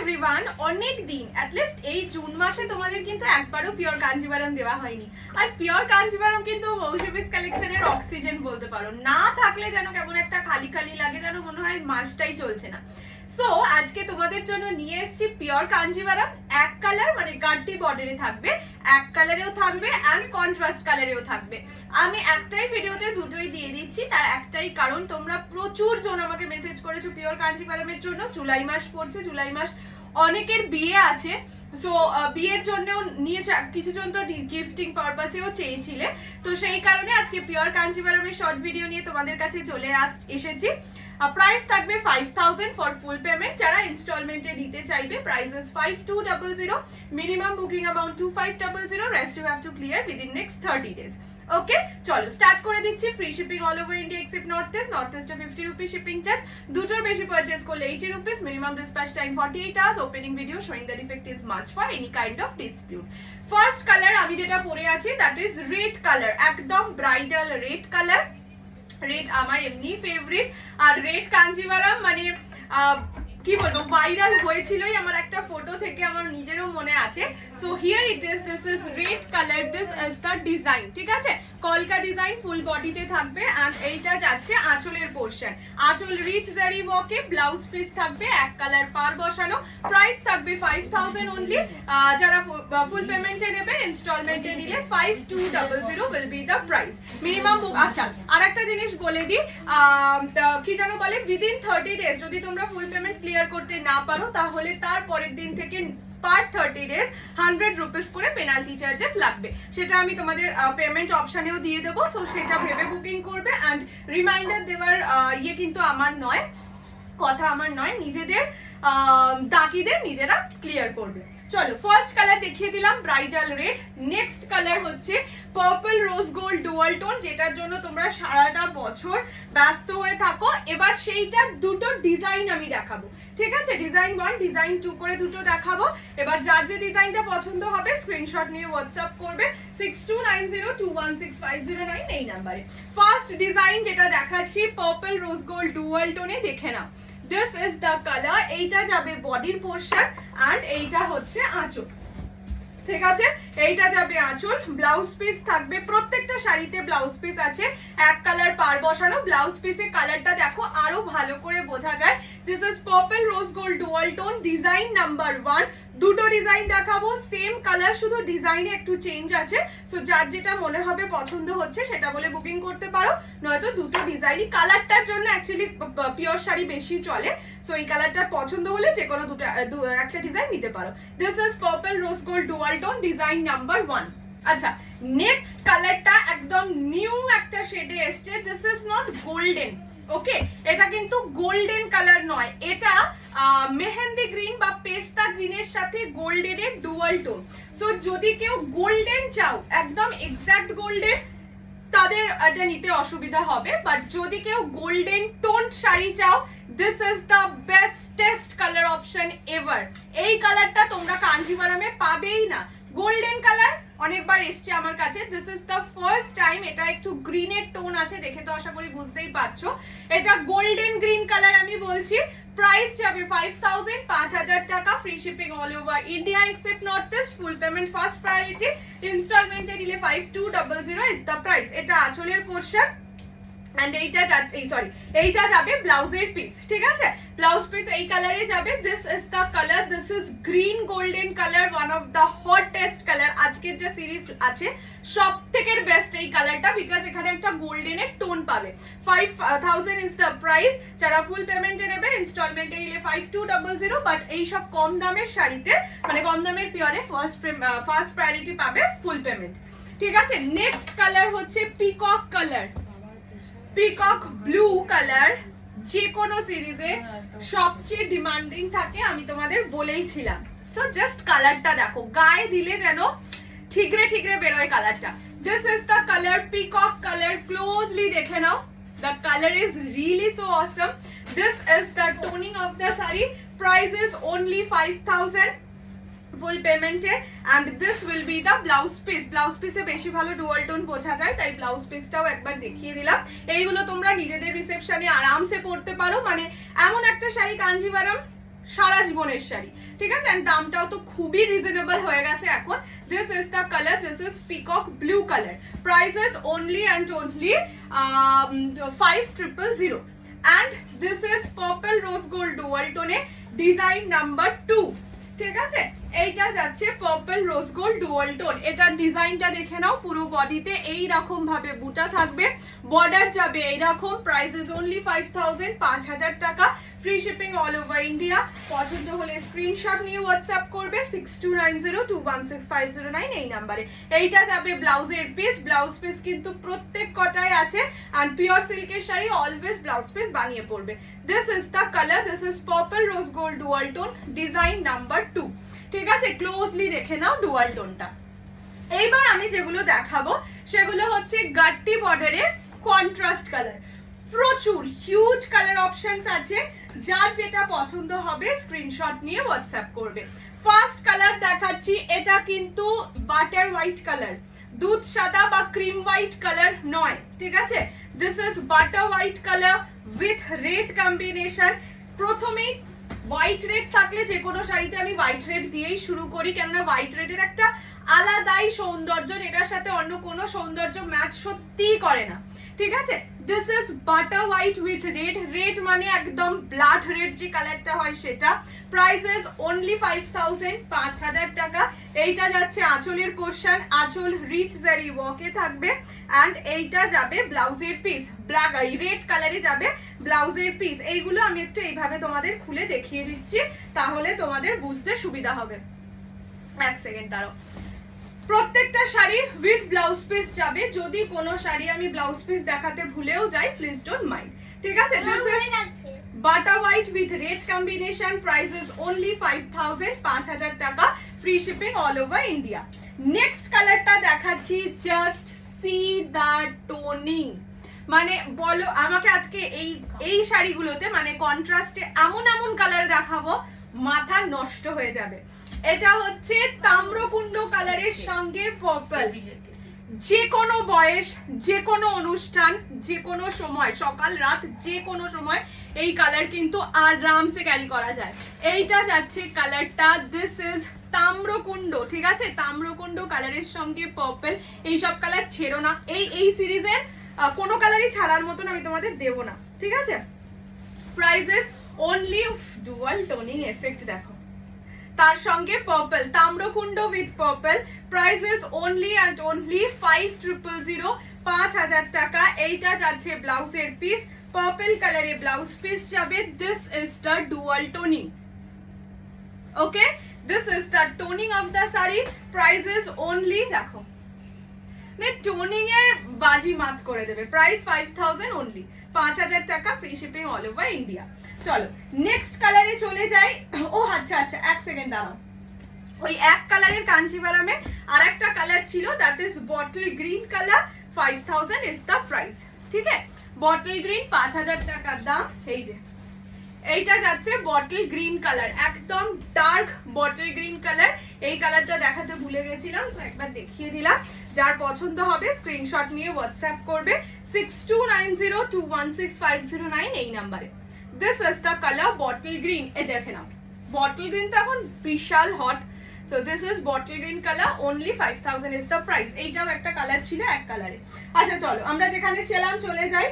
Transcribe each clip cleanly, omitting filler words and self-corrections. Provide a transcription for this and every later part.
Everyone, অনেক দিন at least এই জুন মাসে তোমাদের কিন্তু একবারও পিওর কাঞ্জিভারাম দেওয়া হয়নি। আর পিওর কাঞ্জিভারাম কিন্তু মৌসুমীস কালেকশনের অক্সিজেন বলতে পারো, না থাকলে যেন কেমন একটা খালি খালি লাগে, যেন মনে হয় মাসটাই চলছে না। সো আজকে তোমাদের জন্য নিয়ে এসেছি পিওর কাঞ্জিভারাম, এক কালার মানে গাড্ডি বর্ডারে থাকবে, এক কালারেও থাকবে অ্যান্ড কন্ট্রাস্ট কালারেও থাকবে। আমি একটাই ভিডিওতে দুটোই দিয়ে দিচ্ছি, তার একটাই কারণ তোমরা প্রচুর জন আমাকে মেসেজ করেছো পিওর কাঞ্জিভারামের জন্য। জুলাই মাস পড়ছে, জুলাই মাস অনেকের বিয়ে আছে, সো বিয়ের জন্যও নিয়ে কিছু জন তো গিফটিং পারপাসেও চেয়েছিলে, তো সেই কারণে আজকে পিওর কাঞ্জিভারামের শর্ট ভিডিও নিয়ে তোমাদের কাছে চলে এসেছি। প্রাইস থাকবে 5000 ফর ফুল পেমেন্ট। যারা ইনস্টলমেন্টে নিতে চাইবে price is 5200, minimum booking amount 2500, rest you have to clear within next 30 days. Okay, চলো স্টার্ট করে দিচ্ছি। Free shipping all over India except north east. North ইস্টে 50 রুপিস শিপিং চার্জ, দুটোর বেশি পারচেজ করলে 80 rupees, minimum dispatch time 48 hours. Opening video showing the defect is must for any kind of dispute. First colour আমি যেটা পরে আছি that is red colour, একদম bridal red colour. Red আমার এমনি ফেভারিট, আর রেড কাঞ্জিভারাম মানে কি বলবো, ভাইরাল হয়েছিলই আমার একটা ফটো থেকে, আমার নিজেরও মনে আছে। So here it is, this is red colour, this is the design, ঠিক আছে? কলকা ডিজাইন ফুল বডিতে থাকবে এন্ড এইটা যাচ্ছে আঁচলের পোরশন। আঁচল রিচ জারি ওয়ার্কে, ব্লাউজ পিস থাকবে এক কালার পার বসানো। প্রাইস থাকবে 5000 অনলি। যারা ফুল পেমেন্টে নেবে, ইনস্টলমেন্টে নিলে 5200 will be the price. Minimum book. আচ্ছা, আর একটা জিনিস বলে দিই, কি জানো বলে, উইদিন 30 ডেজ যদি তোমরা ফুল পেমেন্ট ক্লিয়ার করতে না পারো, তাহলে তার পরের দিন থেকে পার 30 ডেজ 100 রুপিস করে পেনাল্টি চার্জেস লাগবে। সেটা আমি তোমাদের পেমেন্ট অপশনেও দিয়ে দেবো, সো সেটা ভেবে বুকিং করবে। অ্যান্ড রিমাইন্ডার দেওয়ার ইয়ে কিন্তু আমার নয়, কথা আমার নয়, নিজেদের তাকিদে নিজেরা ক্লিয়ার করবে। চলো ফার্স্ট কালার দেখিয়ে দিলাম, ব্রাইডাল রেড। নেক্সট কালার হচ্ছে purple rose gold dual tone, যেটার জন্য তোমরা সারাটা বছর ব্যস্ত হয়ে থাকো। এবার সেইটার দুটো ডিজাইন আমি দেখাবো, ঠিক আছে? ডিজাইন 1, ডিজাইন 2 করে দুটো দেখাবো। এবার যার যে ডিজাইনটা পছন্দ হবে স্ক্রিনশট নিয়ে হোয়াটসঅ্যাপ করবে 6290216509 এই নাম্বারে। ফার্স্ট ডিজাইন যেটা দেখাচ্ছি পার্পল রোজ গোল্ড ডুয়াল টোনে, দেখে নাও। This is the color, এইটা যাবে বডির পোরশন এন্ড এইটা হচ্ছে আঁচল, ঠিক আছে? এইটা যাবে আঁচল। ব্লাউজ পিস থাকবে, প্রত্যেকটা শাড়িতে ব্লাউজ পিস আছে এক কালার পার বসানো। ব্লাউজ পিসের কালারটা দেখো আরো ভালো করে বোঝা যায়। This is purple rose gold dual tone, design number 1। দুটো ডিজাইন দেখাবো, সেম কালার, শুধু ডিজাইনে একটু চেঞ্জ আছে। সো যার যেটা মনে হবে পছন্দ হচ্ছে সেটা বলে বুকিং করতে পারো, নয়তো দুটো ডিজাইনই কালারটার জন্য অ্যাকচুয়ালি পিওর শাড়ি বেশি চলে। সো এই কালারটা পছন্দ হলে যে কোনো একটা ডিজাইন নিতে পারো। This is purple rose gold dual tone, design number 1। আচ্ছা, নেক্সট কালারটা একদম নিউ একটা শেডে এসছে। দিস ইজ নট গোল্ডেন, ওকে? এটা কিন্তু গোল্ডেন কালার নয়, এটা মেহেন্দি গ্রিন বা পেস্তা গ্রিনের সাথে গোল্ডেনের ডুয়াল টোন। সো যদি কেউ গোল্ডেন চাও, একদম এক্সাক্ট গোল্ডেন, তাদের এটা নিতে অসুবিধা হবে। বাট যদি কেউ গোল্ডেন টোন শাড়ি চাও, this is the bestest colour option ever. এই কালারটা তোমরা কাঞ্জিভারামে পাবেই না। গোল্ডেন কালার অনেকবার এসছে আমার কাছে, this is the first time. এটা একটু গ্রিনের টোন আছে, দেখে তো আশা করি বুঝতেই পারছো। এটা গোল্ডেন গ্রিন কালার আমি বলছি। প্রাইস যাবে 5000, 5000 টাকা। Free shipping all over India except north east. Full payment first priority, ইনস্টলমেন্টে নিলে 5200 ইজ দ্য প্রাইস। এটা আঁচলের পোরশন এন্ড এইটা যাচ্ছে, এইটা যাবে ব্লাউজের পিস, ঠিক আছে? ব্লাউজ পিস এই কালারে যাবে। This is the colour, this is green golden colour, one of the hottest colour. আজকের যে সিরিজ আছে সব থেকে বেস্ট এই কালারটা, বিকজ এখানে একটা গোল্ডেনের টোন পাবে। 5000 ইজ দ্য প্রাইস। যারা ফুল পেমেন্টে নেবে, ইনস্টলমেন্টে নিলে 5200। বাট এই সব কম দামের শাড়িতে, মানে কম দামের পিওরে ফার্স্ট প্রায়োরিটি পাবে ফুল পেমেন্ট, ঠিক আছে? নেক্সট কালার হচ্ছে peacock colour, peacock blue colour. যে কোনো সিরিজে সবচেয়ে ডিমান্ডিং থাকে, আমি তোমাদের বলেইছিলাম। সো জাস্ট কালারটা দেখো, গায়ে দিলে যেন ঠিকরে ঠিকরে বেরোয় কালারটা। This is the colour, peacock colour. Closely দেখে নাও, the color is really so awesome. This is the toning of the saree. Price is only 5000 full পেমেন্টে and this will be the blouse piece. Blouse পিসে বেশি ভালো dual tone বোঝা যায়, তাই blouse পিসটাও একবার দেখিয়ে দিলাম। এইগুলো তোমরা নিজেদের রিসেপশনে আরামসে পরতে পারো। মানে এমন একটা শাড়ি কাঞ্জিভারাম সারা জীবনের শাড়ি, ঠিক আছে। এন্ড দামটাও তো খুবই রিজনেবল হয়ে গেছে এখন। This is the colour, this is peacock blue colour, prices only and only 5000 and this is purple rose gold dual tone design number 2, ঠিক আছে। এইটা যাচ্ছে purple rose gold dual tone. এটার ডিজাইনটা দেখে নাও, পুরো বডিতে এই রকম ভাবে বুটা থাকবে, বর্ডার যাবে এইরকম, প্রাইসেস অনলি 5000, 5000 টাকা, free shipping all over India. পছন্দ হলে স্ক্রিনশট নিয়ে হোয়াটসঅ্যাপ করবে 6290216509 এই নাম্বারে। এইটা যাবে ব্লাউজের পিস, ব্লাউজ পিস কিন্তু প্রত্যেক কটায় আছে, এন্ড পিওর সিল্কের শাড়ি অলওয়েজ ব্লাউজ পিস বানিয়ে পড়বে। This is the colour, this is purple rose gold dual tone design number 2, ঠিক আছে। ক্লোজলি দেখে নাও ডুয়াল টোনটা। এইবার আমি যেগুলো দেখাবো সেগুলো হচ্ছে গাট্টি বর্ডারে কন্ট্রাস্ট কালার, প্রচুর হিউজ কালার অপশনস আছে, যার যেটা পছন্দ হবে স্ক্রিনশট নিয়ে হোয়াটসঅ্যাপ করবে। ফার্স্ট কালার দেখাচ্ছি, এটা কিন্তু বাটার হোয়াইট কালার, দুধ সাদা বা ক্রিম হোয়াইট কালার নয়, ঠিক আছে। This is butter white colour with red combination. প্রথমেই হোয়াইট রেড থাকলে যে কোনো শাড়িতে আমি হোয়াইট রেড দিয়েই শুরু করি, কেননা হোয়াইট রেডের একটা আলাদাই সৌন্দর্য, এটার সাথে অন্য কোনো সৌন্দর্য ম্যাচ সত্যিই করে না, ঠিক আছে। This is butter white with red, red মানে একদম ব্লাড রেড যে কালারটা হয় সেটা। প্রাইসেস অনলি 5000, 5000 টাকা। এইটা যাচ্ছে আঁচলের পোর্শন, আঁচল রিচ জারি ওয়ার্কে থাকবে, এন্ড এইটা যাবে ব্লাউজের পিস, ব্ল্যাক রেড কালারে যাবে ব্লাউজের পিস। এইগুলো আমি একটু এইভাবে তোমাদের খুলে দেখিয়ে দিচ্ছি, তাহলে তোমাদের বুঝতে সুবিধা হবে। এক সেকেন্ড দাঁড়াও। প্রত্যেকটা শাড়ি উইথ ব্লাউজ পিস যাবে, যদি কোনো শাড়ি আমি ব্লাউজ পিস দেখাতে ভুলেও যাই প্লিজ ডোন্ট মাইন্ড, ঠিক আছে। This is butter white with red combination, prices only 5000, 5000 টাকা, free shipping all over India. Next কালারটা দেখাচ্ছি, জাস্ট সি দ্য টোনিং, মানে বলো আমাকে আজকে এই শাড়িগুলোতে মানে কন্ট্রাস্টে এমন এমন কালার দেখাবো মাথা নষ্ট হয়ে যাবে। এটা হচ্ছে তাম্রকুণ্ড কালারের সঙ্গে পার্পল, যে কোনো বয়স, যে কোনো অনুষ্ঠান, যে কোনো সময়, সকাল রাত যে কোনো সময় এই কালার কিন্তু আরামসে ক্যারি করা যায়। এইটা যাচ্ছে কালারটা, দিস ইজ তাম্রকুণ্ড, ঠিক আছে। তাম্রকুণ্ড কালারের সঙ্গে পার্পল, এইসব কালার ছেড়ো না, এই সিরিজের কোনো কালারই ছাড়ার মতন আমি তোমাদের দেবো না, ঠিক আছে। Prices only, dual toning effect দেখো, তার সঙ্গে পার্পল, তাম্রকুণ্ড with purple, prices only and only 5000, 5000 টাকা। এইটা যাচ্ছে ব্লাউজের পিস, পার্পল কালারে ব্লাউজ পিস যাবে। This is the dual toning, okay, this is the toning of the sari. Prices only, দেখো টোনিং এ বাজি মাত করে দেবে, প্রাইস 5000 অনলি, 5000 টাকা, free shipping all over India. চলো নেক্সট কালারে চলে যাই। ও আচ্ছা আচ্ছা, এক সেকেন্ড দাঁড়াও, ওই এক কালারের কাঞ্জিভারামে আর একটা কালার ছিল, that is bottle green colour, 5000 is the price, ঠিক আছে। বটল গ্রিন 5000 টাকার দাম। এই যে এইটা যাচ্ছে বটল গ্রিন কালার, একদম ডার্ক বটল গ্রিন কালার। এই কালারটা দেখাতে ভুলে গেছিলাম, তো একবার দেখিয়ে দিলাম। যার পছন্দ হবে স্ক্রিনশট নিয়ে হোয়াটসঅ্যাপ করবে 6290216509 এই নাম্বারে। This is the colour bottle green, এ দেখে নাও, বটল গ্রিন তো এখন বিশাল hot. So this is bottle green color, only 5000 is the price. এইটাও একটা কালার ছিল এক কালারে। আচ্ছা চলো আমরা যেখানে ছিলাম চলে যাই।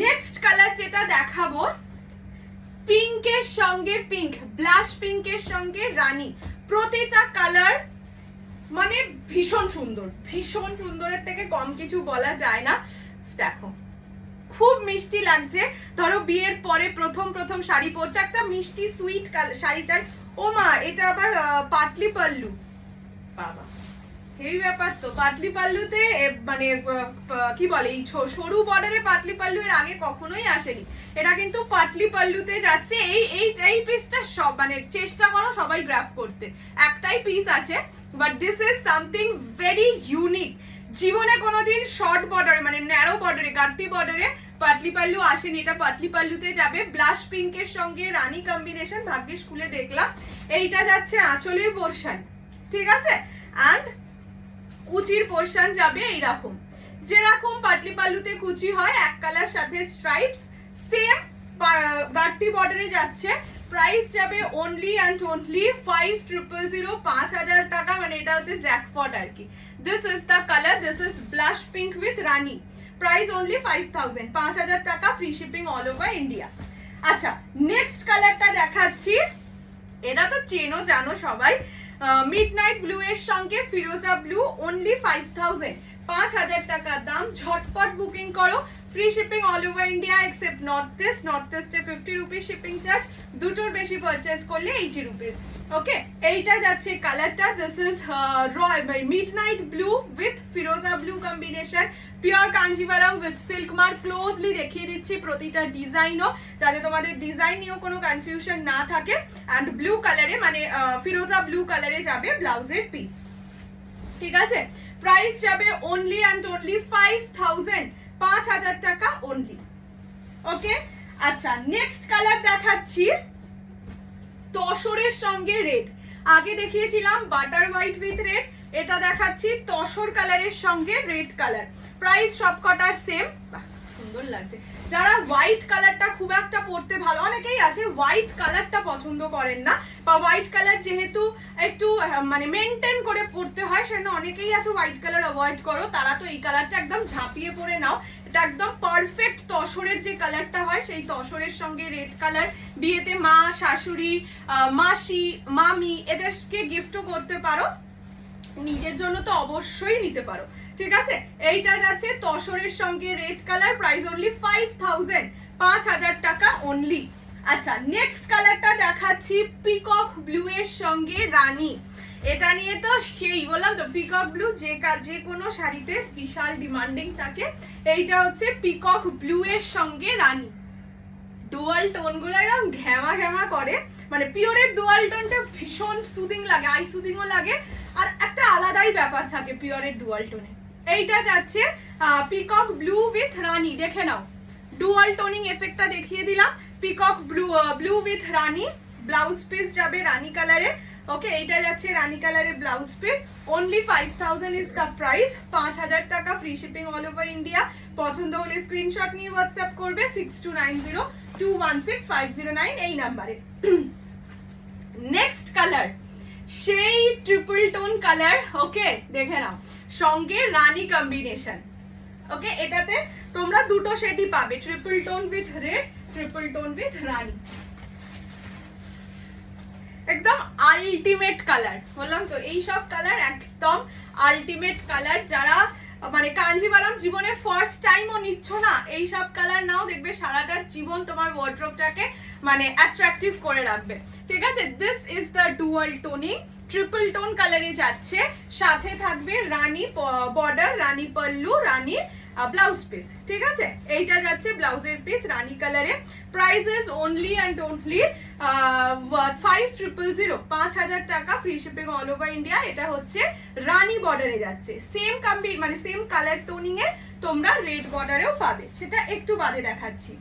নেক্সট কালার যেটা দেখাবো, পিঙ্কের সঙ্গে পিঙ্ক, ব্লাশ পিঙ্কের সঙ্গে রানী, প্রতিটা কালার মানে ভীষণ সুন্দর, ভীষণ সুন্দরের থেকে কম কিছু বলা যায় না। দেখো খুব মিষ্টি লাগছে, ধরো বিয়ের পরে প্রথম প্রথম শাড়ি পরছে, একটা মিষ্টি সুইট শাড়ি চাই। ও মা, এটা আবার পাটলি পাল্লু, বাবা এই ব্যাপার তো। পাটলি পাল্লুতে মানে কি বলে, এই সরু বর্ডারে পাটলি পাল্লু এর আগে কখনোই আসেনি, এটা কিন্তু পাটলি পাল্লুতে যাচ্ছে। এই পিসটা সব মানে চেষ্টা করো সবাই গ্র্যাব করতে, একটাই পিস আছে, but this is something very unique. জীবনে কোনোদিন শর্ট বর্ডারে মানে ন্যারো বর্ডারে, গাট্টি বর্ডারে পাটলি পাল্লু আসেনি, এটা পাটলি পাল্লুতে যাবে। ব্লাশ পিঙ্কের সঙ্গে রানী কম্বিনেশন, ভাগ্যিস খুলে দেখলাম। এইটা যাচ্ছে আঁচলের পোরশন, ঠিক আছে, এন্ড কুচির পোরশন যাবে এইরকম, যেরকম পাটলি পাল্লুতে কুচি হয় এক কালার সাথে স্ট্রাইপস, সেম গাট্টি বর্ডারে যাচ্ছে, প্রাইস যাবে অনলি অ্যান্ড অনলি 5000, 5000 টাকা, মানে এটা হচ্ছে জ্যাকপট আর কি। This is the colour, this is blush pink with Rani, price only 5000, 5000 টাকা, free shipping all over India. আচ্ছা নেক্সট কালারটা দেখাচ্ছি, এটা তো চেনো জানো সবাই, মিডনাইট ব্লু এর সঙ্গে ফিরোজা ব্লু, অনলি 5000, 5000 টাকা দাম, ঝটপট বুকিং করো, free shipping all over India except north east, north ইস্টে 50 রুপিস শিপিং চার্জ, দুটোর বেশি পারচেস করলে 80 রুপিস। ওকে এইটা যাচ্ছে কালারটা, this is midnight blue with Firoza blue combination, pure Kanjivaram with silk mark, closely দেখিয়ে দিচ্ছি প্রতিটা ডিজাইনও, যাতে তোমাদের ডিজাইন নিয়েও কোনো কনফিউশন না থাকে। অ্যান্ড ব্লু কালারে মানে ফিরোজা ব্লু কালারে যাবে ব্লাউজের পিস, ঠিক আছে। প্রাইস যাবে অনলি অ্যান্ড অনলি 5000, 5000 টাকা অনলি। ওকে আচ্ছা নেক্সট কালার দেখাচ্ছি তসরের সঙ্গে রেড, আগে দেখিয়েছিলাম বাটার হোয়াইট উইথ রেড, এটা দেখাচ্ছি তসর কালারের সঙ্গে রেড কালার, প্রাইস সবকটার সেম। সুন্দর লাগছে, যারা হোয়াইট কালারটা খুব একটা পরতে ভালো, অনেকেই আছে হোয়াইট কালারটা পছন্দ করেন না, বা হোয়াইট কালার যেহেতু একটু মানে মেনটেন করে পরতে হয়, সেজন্য অনেকেই আছে হোয়াইট কালার অ্যাভয়েড করো, তারা তো এই কালারটা একদম ঝাঁপিয়ে পরে নাও, এটা একদম পারফেক্ট তসরের যে কালারটা হয় সেই তসরের সঙ্গে রেড কালার, বিয়েতে মা, শাশুড়ি, মাসি, মামি এদেরকে গিফটও করতে পারো, নিজের জন্য তো অবশ্যই নিতে পারো, ঠিক আছে। এইটা যাচ্ছে তসরের সঙ্গে রেড কালার, প্রাইস অনলি 5000, 5000 টাকা অনলি। আচ্ছা নেক্সট কালারটা দেখাচ্ছি পিকক ব্লু এর সঙ্গে রানী, এটা নিয়ে তো সেই বললাম তো, পিকক ব্লু যে কোনো শাড়িতে বিশাল ডিমান্ডিং থাকে, এইটা হচ্ছে পিকক ব্লু এর সঙ্গে রানী, ডুয়াল টোন গুলো একদম ঘ্যামা ঘ্যামা করে, মানে পিওরের ডুয়াল টোনটা ভীষণ সুদিং লাগে, আই সুদিংও লাগে, আর একটা আলাদাই ব্যাপার থাকে পিওরের ডুয়াল টোনে। এইটা যাচ্ছে পিকক ব্লু উইথ রানী, দেখে নাও ডুয়াল টোনিং এফেক্টটা দেখিয়ে দিলাম, peacock blue with Rani, blouse piece যাবে রানী কালারে। ওকে এইটা যাচ্ছে রানী কালারে blouse piece, only 5000 is the price, 5000 টাকা, free shipping all over India. পছন্দ হলে স্ক্রিনশট নিয়ে হোয়াটসঅ্যাপ করবে 6290216509 এই নাম্বারে। নেক্সট কালার সেই ট্রিপল টোন কালার, ওকে দেখে নাও, সঙ্গে রানী কম্বিনেশন, ওকে এটাতে তোমরা দুটো শেডই পাবে, triple tone with red, triple tone with rani, একদম আলটিমেট কালার, বললাম তো এই সব কালার একদম আলটিমেট কালার, যারা মানে কাঞ্জিভারাম জীবনে ফার্স্ট টাইমও নিচ্ছ না, এই সব কালার নাও, দেখবে সারাটা জীবন তোমার ওয়ার্ড্রোবটাকে মানে অ্যাট্রাকটিভ করে রাখবে, ঠিক আছে। This is the dual toning, triple tone কালারে যাচ্ছে, সাথে থাকবে রানী বর্ডার, রানী পল্লু, রানী ব্লাউজ পিস, ঠিক আছে। এইটা যাচ্ছে ব্লাউজের পিস রানী কালারে, price is only and only 5000, 5000 টাকা, free shipping all over India. এটা হচ্ছে রানী বর্ডারে যাচ্ছে, সেম মানে সেম কালার টোনিং এ তোমরা রেড বর্ডারেও পাবে, সেটা একটু বাদে দেখাচ্ছি।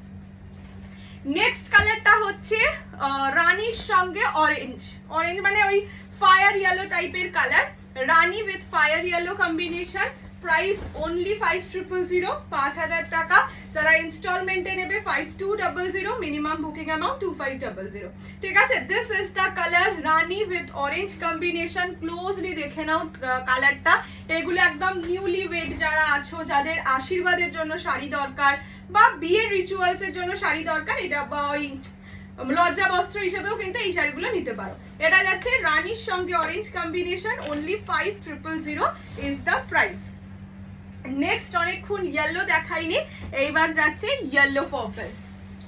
নেক্সট কালারটা হচ্ছে রানীর সঙ্গে অরেঞ্জ, অরেঞ্জ মানে ওই ফায়ার ইয়েলো টাইপের colour, Rani with fire yellow combination, price only 5000, 5000 টাকা, যারা ইনস্টলমেন্টে নেবে 5200, মিনিমাম বুকিং অ্যামাউন্ট 2500, ঠিক আছে। This is the colour Rani with orange combination, closely দেখে নাও কালারটা, এগুলো একদম নিউলি ওয়েড যারা আছো, যাদের আশীর্বাদের জন্য শাড়ি দরকার বা বিয়ের রিচুয়ালস এর জন্য শাড়ি দরকার, এটা বা ওই লজ্জা বস্ত্র হিসেবেও কিন্তু এই শাড়িগুলো নিতে পারো। এটা যাচ্ছে রানীর সঙ্গে orange combination, only 5000 is the price. Next অনেকক্ষণ ইয়েলো দেখাইনি, এইবার যাচ্ছে ইয়েলো পার্পল।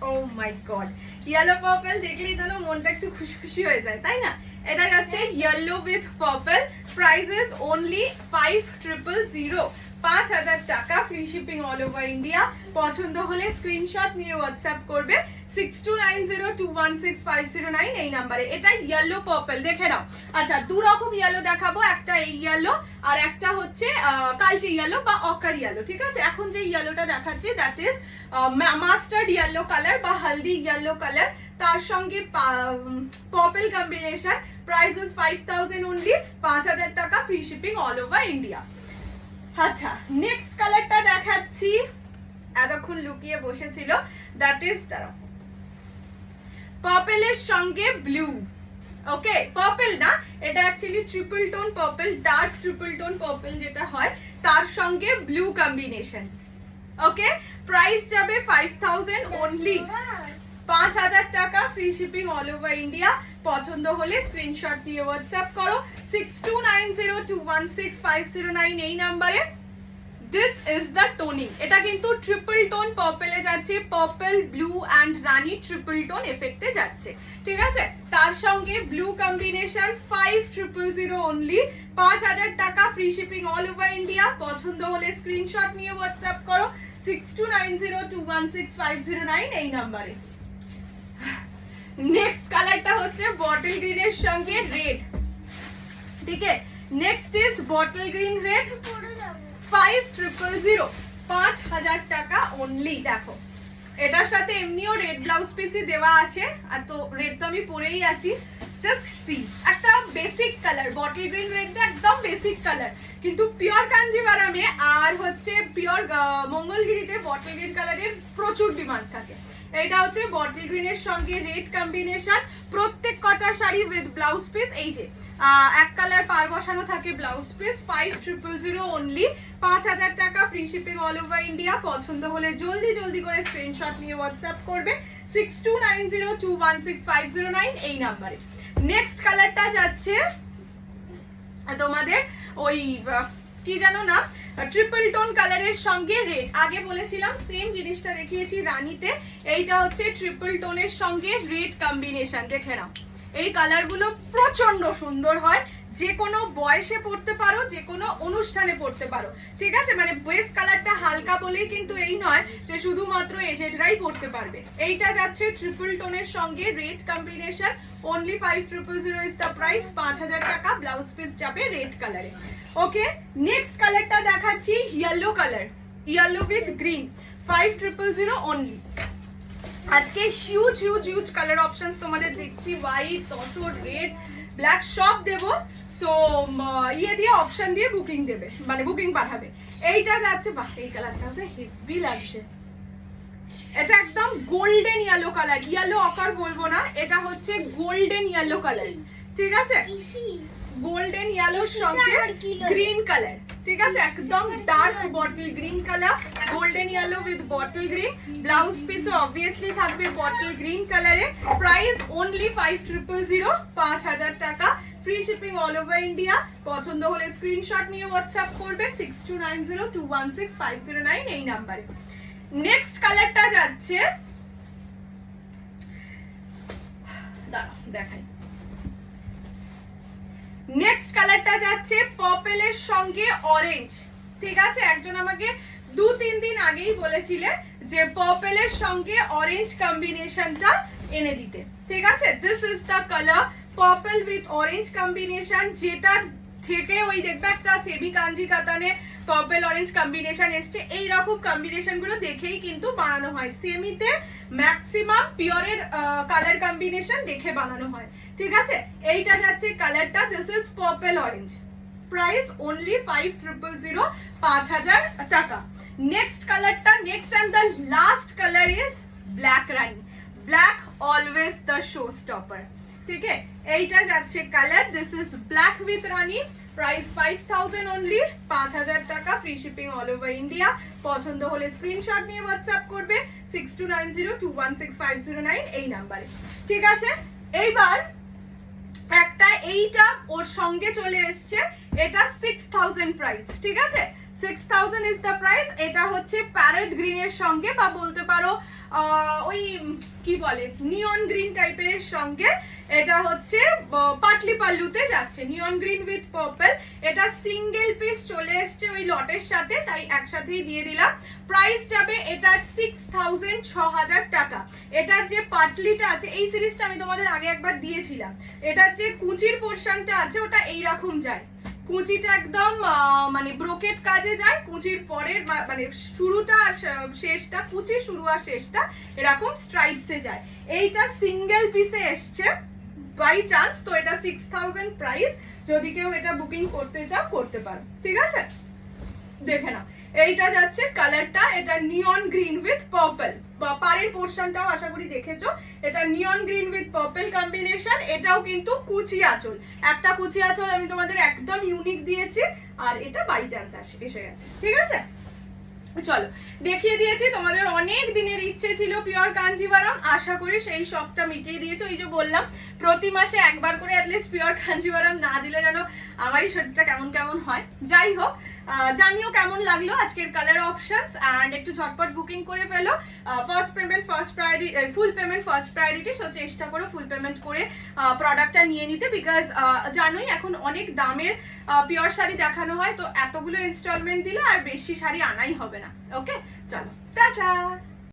ও মাই গড, ইয়েলো পার্পল দেখলেই যেন মনটা একটু খুশি খুশি হয়ে যায়, তাই না? এটা যাচ্ছে yellow with purple, price is only 5000, 5000 টাকা, free shipping all over India. পছন্দ হলে স্ক্রিনশট নিয়ে হোয়াটসঅ্যাপ করবে 6290216509 এই নাম্বারে। এটা ইয়েলো পার্পল, দেখে নাও। আচ্ছা দু রকম ইয়েলো দেখাবো, একটা এই ইয়েলো আর একটা হচ্ছে কালচে ইয়েলো বা অকার ইয়েলো, ঠিক আছে। এখন যে ইয়েলোটা দেখাচ্ছি that is mustard yellow colour বা হলদি ইয়েলো কালার, তার সঙ্গে purple combination, price is 5000 only, 5000 টাকা, free shipping all over India. আচ্ছা নেক্সট কালারটা দেখাচ্ছি, এতক্ষণ লুকিয়ে বসেছিল, দ্যাট ইজ পার্পেলের সঙ্গে ব্লু, ওকে পার্পল না, এটা actually triple tone purple, dark triple tone purple যেটা হয় তার সঙ্গে ব্লু কম্বিনেশন। ওকে, প্রাইস যাবে 5000 অনলি, 5000 টাকা, free shipping all over India. পছন্দ হলে স্ক্রিনশট দিয়ে হোয়াটসঅ্যাপ করো 6290216509 এই নাম্বারে। দিস ইজ দ্য টোনিং, এটা কিন্তু ট্রিপল টোন পার্পলে যাচ্ছে, purple blue and rani triple tone এফেক্টে যাচ্ছে, ঠিক আছে। তার সঙ্গে ব্লু কম্বিনেশন 5000 অনলি, 5000 টাকা, free shipping all over India. পছন্দ হলে স্ক্রিনশট নিয়ে হোয়াটসঅ্যাপ করো 6290216509 এই নাম্বারে। নেক্সট কালারটা হচ্ছে বটল গ্রিনের সঙ্গে রেড, ঠিক আছে। Next is bottle green red, 5000, 5000 টাকা অনলি। দেখো এটার সাথে এমনিও রেড ব্লাউজ পিসই দেওয়া আছে, আর তো রেড তো আমি পরেই আছি। জাস্ট সি, একটা বেসিক কালার, বটল গ্রিন রেডটা একদম বেসিক কালার, কিন্তু পিওর কাঞ্জিভারামে আর হচ্ছে পিওর মঙ্গলগিরিতে বটল গ্রিন কালারের প্রচুর ডিমান্ড থাকে। এটা হচ্ছে বটল গ্রিনের সঙ্গে রেড কম্বিনেশন, প্রত্যেক কটা শাড়ি উইথ ব্লাউজ পিস, এই যে এক কালার পার বসানো থাকে ব্লাউজ পিস, 5000 অনলি, 5000 টাকা, free shipping all over India. পছন্দ হলে জলদি জলদি করে স্ক্রিনশট নিয়ে হোয়াটসঅ্যাপ করবে 6290216509 এই নাম্বারে। নেক্সট কালারটা যাচ্ছে তোমাদের ওই কি জানো না, ট্রিপল টোন কালারের সঙ্গে রেড। আগে বলেছিলাম সেম জিনিসটা দেখিয়েছি রানীতে, এইটা হচ্ছে ট্রিপল টোনের সঙ্গে রেড কম্বিনেশন। দেখে নাও এই কালারগুলো প্রচন্ড সুন্দর হয়, যে কোনো বয়সে পড়তে পারো, যে কোনো অনুষ্ঠানে পড়তে পারো, ঠিক আছে। মানে বেস কালারটা হালকা বলেই কিন্তু এই নয় যে শুধুমাত্র এজেডরাই পড়তে পারবে। এইটা যাচ্ছে ট্রিপল টোনের সঙ্গে red combination, only 5000 is the price, 5000 টাকা, ব্লাউজ পিস যাবে রেড কালারে। ওকে, নেক্সট কালারটা দেখাচ্ছি yellow colour, yellow with green, 5000 only. আজকে huge huge huge colour options তোমাদের দিচ্ছি, হোয়াইট, তসর, রেড, ব্ল্যাক সব দেবো। সো ইয়ে দিয়ে অপশন দিয়ে বুকিং দেবে, মানে বুকিং পাঠাবে। এইটা যাচ্ছে, বাহ এই কালারটা হেভি লাগছে, এটা একদম গোল্ডেন ইয়েলো কালার, ইয়েলো অকার বলবো না, এটা হচ্ছে গোল্ডেন ইয়েলো কালার, ঠিক আছে। গোল্ডেন ইয়েলোর সঙ্গে গ্রিন কালার, ঠিক আছে, একদম dark bottle green colour, golden yellow with bottle green. Blouse পিসও অবভিয়াসলি থাকবে বটল গ্রিন কালারে। প্রাইস অনলি 5000, 5000 টাকা, free shipping all over India. পছন্দ হলে স্ক্রিনশট নিয়ে হোয়াটসঅ্যাপ করবে 6290216509 এই নাম্বারে। নেক্সট কালারটা যাচ্ছে, দাঁড়াও দেখাই, নেক্সট কালারটা যাচ্ছে পার্পলের সঙ্গে অরেঞ্জ, ঠিক আছে। একজন আমাকে 2-3 দিন আগেই বলেছিলে যে পার্পলের সঙ্গে অরেঞ্জ কম্বিনেশনটা এনে দিতে, ঠিক আছে। This is the colour, purple with orange combination, যেটা থেকে ওই দেখবে একটা সেমি কাঞ্জি কাতানে পার্পল অরেঞ্জ কম্বিনেশন এসছে। এই রকম কম্বিনেশন গুলো দেখেই কিন্তু বানানো হয়, সেমিতে ম্যাক্সিমাম পিওরের কালার কম্বিনেশন দেখে বানানো হয়, ঠিক আছে। এইটা যাচ্ছে কালারটা, this is purple orange, price only 5000, 5000 টাকা। নেক্সট কালারটা, next and the last colour is black রানী, black always the show stopper, ঠিক আছে। এইটা যাচ্ছে colour, this is black with Rani, price 5000 only, 5000 টাকা, free shipping all over India. পছন্দ হলে স্ক্রিনশট নিয়ে হোয়াটসঅ্যাপ করবে 6290216509 এই নাম্বারে, ঠিক আছে। এইবার একটা এইটা ওর সঙ্গে চলে এসছে, এটা 6000 প্রাইস, ঠিক আছে, 6000 ইজ দ্য প্রাইস। এটা হচ্ছে প্যারেট গ্রিনের সঙ্গে, বা বলতে পারো ওই কি বলে নিয়ন গ্রিন টাইপের সঙ্গে। এটা হচ্ছে পাটলি পাল্লুতে যাচ্ছে, নিয়ন গ্রিন উইথ পার্পল। এটা সিঙ্গেল পিস চলে এসছে ওই লটের সাথে, তাই একসাথেই দিয়ে দিলাম। প্রাইস যাবে এটার 6000, 6000 টাকা। এটার যে পাটলিটা আছে, এই সিরিজটা আমি তোমাদের আগে একবার দিয়েছিলাম, এটার যে কুচির পোর্শনটা আছে ওটা এইরকম যায়, কুচিটা একদম মানে ব্রোকেট কাজে যায়, কুচির পরের মানে শুরুটা আর শেষটা, কুচি শুরু আর শেষটা এরকম স্ট্রাইপসে যায়। এইটা সিঙ্গেল পিসে এসছে বাই চান্স, তো এটা 6000 প্রাইস। যদি কেউ এটা বুকিং করতে চাও করতে পারো, ঠিক আছে। দেখে নাও এইটা যাচ্ছে কালারটা, এটা নিয়ন গ্রিন উইথ পার্পল, পাড়ের পোর্শনটাও আশা করি দেখেছো, এটা নিয়ন গ্রিন উইথ পার্পল কম্বিনেশন। এটাও কিন্তু কুচি আঁচল, একটা কুচি আঁচল আমি তোমাদের একদম ইউনিক দিয়েছি, আর এটা বাই চান্স এসে গেছে, ঠিক আছে। চলো দেখিয়ে দিয়েছি, তোমাদের অনেক দিনের ইচ্ছে ছিল পিওর কাঞ্জিভারাম, আশা করি সেই শখটা মিটিয়ে দিয়েছো। এই যে বললাম প্রতি মাসে একবার করে অ্যাটলিস্ট পিওর কাঞ্জিভারাম না দিলে যেন আমারই শরীরটা কেমন কেমন হয়। যাই হোক, জানিও কেমন লাগলো আজকের কালার অপশনস, অ্যান্ড একটু ঝটপট বুকিং করে ফেলো। First payment first priority, full payment first priority, so চেষ্টা করো ফুল পেমেন্ট করে প্রোডাক্টটা নিয়ে নিতে, বিকজ জানোই এখন অনেক দামের পিওর শাড়ি দেখানো হয়, তো এতগুলো ইনস্টলমেন্ট দিলে আর বেশি শাড়ি আনাই হবে না। ওকে, চলো টাটা।